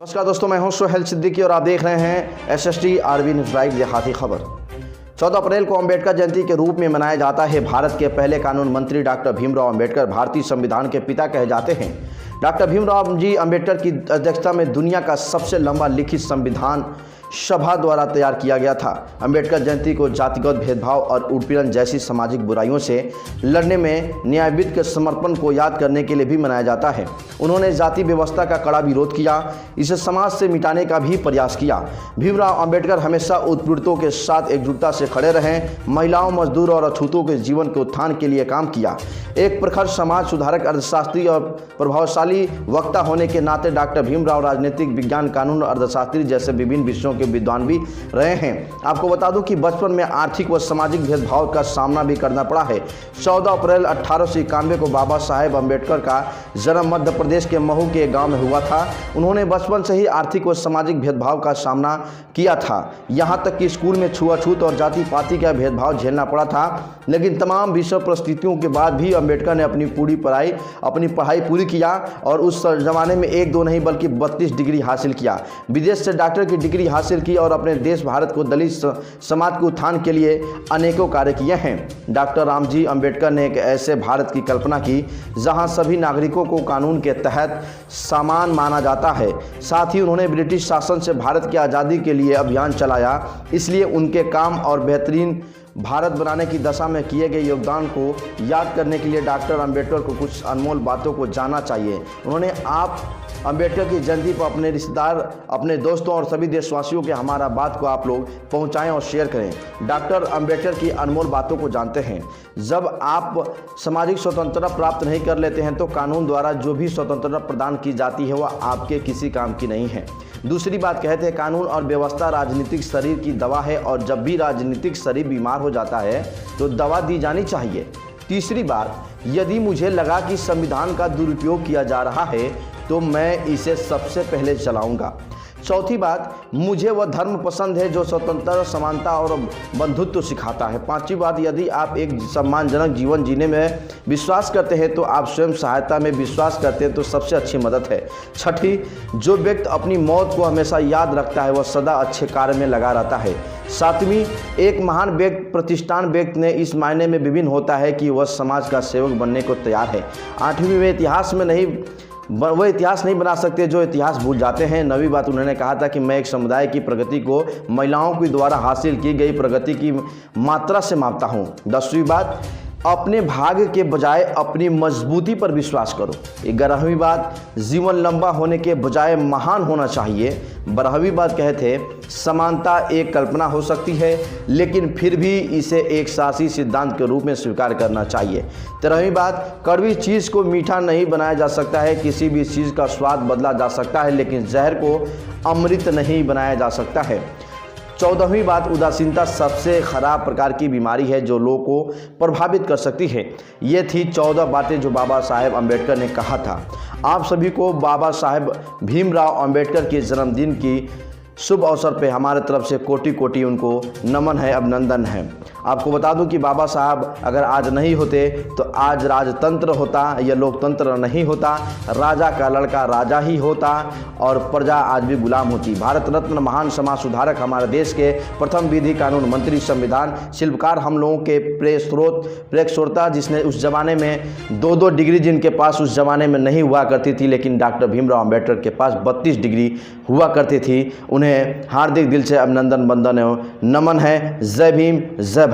नमस्कार दोस्तों, मैं हूं सोहेल सिद्दीकी और आप देख रहे हैं एसएसटी आरबी न्यूज़ लाइव देहाती खबर। 14 अप्रैल को अम्बेडकर जयंती के रूप में मनाया जाता है। भारत के पहले कानून मंत्री डॉक्टर भीमराव अम्बेडकर भारतीय संविधान के पिता कहे जाते हैं। डॉक्टर भीमराव जी अम्बेडकर की अध्यक्षता में दुनिया का सबसे लंबा लिखित संविधान सभा द्वारा तैयार किया गया था। अम्बेडकर जयंती को जातिगत भेदभाव और उत्पीड़न जैसी सामाजिक बुराइयों से लड़ने में न्यायविद के समर्पण को याद करने के लिए भी मनाया जाता है। उन्होंने जाति व्यवस्था का कड़ा विरोध किया, इसे समाज से मिटाने का भी प्रयास किया। भीमराव अम्बेडकर हमेशा उत्पीड़ितों के साथ एकजुटता से खड़े रहे, महिलाओं, मजदूर और अछूतों के जीवन के उत्थान के लिए काम किया। एक प्रखर समाज सुधारक, अर्थशास्त्री और प्रभावशाली वक्ता होने के नाते डॉक्टर भीमराव राजनीतिक विज्ञान, कानून और अर्थशास्त्री जैसे विभिन्न विषयों के विद्वान भी रहे हैं। आपको बता दूं कि बचपन में आर्थिक व सामाजिक भेदभाव का सामना भी करना पड़ा है। 14 अप्रैल 1891 को बाबा साहेब अम्बेडकर का जन्म मध्य प्रदेश के महू के गांव में हुआ था। उन्होंने बचपन से ही आर्थिक व सामाजिक भेदभाव का सामना किया था, यहाँ तक कि स्कूल में छुआछूत और जाति पाति का भेदभाव झेलना पड़ा था। लेकिन तमाम विषम परिस्थितियों के बाद भी अम्बेडकर ने अपनी पढ़ाई पूरी किया और उस जमाने में 1-2 नहीं बल्कि 32 डिग्री हासिल किया। विदेश से डॉक्टर की डिग्री हासिल की और अपने देश भारत को दलित समाज के उत्थान के लिए अनेकों कार्य किए हैं। डॉक्टर रामजी अम्बेडकर ने एक ऐसे भारत की कल्पना की जहां सभी नागरिकों को कानून के तहत समान माना जाता है। साथ ही उन्होंने ब्रिटिश शासन से भारत की आज़ादी के लिए अभियान चलाया। इसलिए उनके काम और बेहतरीन भारत बनाने की दशा में किए गए योगदान को याद करने के लिए डॉक्टर अम्बेडकर को कुछ अनमोल बातों को जानना चाहिए। उन्होंने आप अम्बेडकर की जयंती पर अपने रिश्तेदार, अपने दोस्तों और सभी देशवासियों के हमारा बात को आप लोग पहुंचाएं और शेयर करें। डॉक्टर अम्बेडकर की अनमोल बातों को जानते हैं। जब आप सामाजिक स्वतंत्रता प्राप्त नहीं कर लेते हैं तो कानून द्वारा जो भी स्वतंत्रता प्रदान की जाती है वह आपके किसी काम की नहीं है। दूसरी बात कहते हैं, कानून और व्यवस्था राजनीतिक शरीर की दवा है और जब भी राजनीतिक शरीर बीमार हो जाता है तो दवा दी जानी चाहिए। तीसरी बात, यदि मुझे लगा कि संविधान का दुरुपयोग किया जा रहा है तो मैं इसे सबसे पहले चलाऊंगा। चौथी बात, मुझे वह धर्म पसंद है जो स्वतंत्रता, समानता और बंधुत्व सिखाता है। पांचवी बात, यदि आप एक सम्मानजनक जीवन जीने में विश्वास करते हैं तो आप स्वयं सहायता में विश्वास करते हैं तो सबसे अच्छी मदद है। छठी, जो व्यक्ति अपनी मौत को हमेशा याद रखता है वह सदा अच्छे कार्य में लगा रहता है। सातवीं, एक महान व्यक्ति, प्रतिष्ठान व्यक्ति ने इस मायने में विभिन्न होता है कि वह समाज का सेवक बनने को तैयार है। आठवीं, वह इतिहास नहीं बना सकते जो इतिहास भूल जाते हैं। 9वीं बात, उन्होंने कहा था कि मैं एक समुदाय की प्रगति को महिलाओं के द्वारा हासिल की गई प्रगति की मात्रा से मापता हूँ। 10वीं बात, अपने भाग्य के बजाय अपनी मजबूती पर विश्वास करो। 11वीं बात, जीवन लंबा होने के बजाय महान होना चाहिए। 12वीं बात कहते, समानता एक कल्पना हो सकती है लेकिन फिर भी इसे एक शासी सिद्धांत के रूप में स्वीकार करना चाहिए। 13वीं बात, कड़वी चीज़ को मीठा नहीं बनाया जा सकता है। किसी भी चीज़ का स्वाद बदला जा सकता है लेकिन जहर को अमृत नहीं बनाया जा सकता है। 14वीं बात, उदासीनता सबसे खराब प्रकार की बीमारी है जो लोगों को प्रभावित कर सकती है। ये थी 14 बातें जो बाबा साहेब अम्बेडकर ने कहा था। आप सभी को बाबा साहेब भीमराव अम्बेडकर के जन्मदिन की शुभ अवसर पे हमारे तरफ से कोटि कोटि उनको नमन है, अभिनंदन है। आपको बता दूं कि बाबा साहब अगर आज नहीं होते तो आज राजतंत्र होता, यह लोकतंत्र नहीं होता। राजा का लड़का राजा ही होता और प्रजा आज भी गुलाम होती। भारत रत्न, महान समाज सुधारक, हमारे देश के प्रथम विधि कानून मंत्री, संविधान शिल्पकार, हम लोगों के प्रेरक श्रोता, जिसने उस जमाने में 2-2 डिग्री जिनके पास उस जमाने में नहीं हुआ करती थी लेकिन डॉक्टर भीमराव अम्बेडकर के पास 32 डिग्री हुआ करती थी। उन्हें हार्दिक दिल से अभिनंदन, वंदन एवं नमन है। जय भीम, जय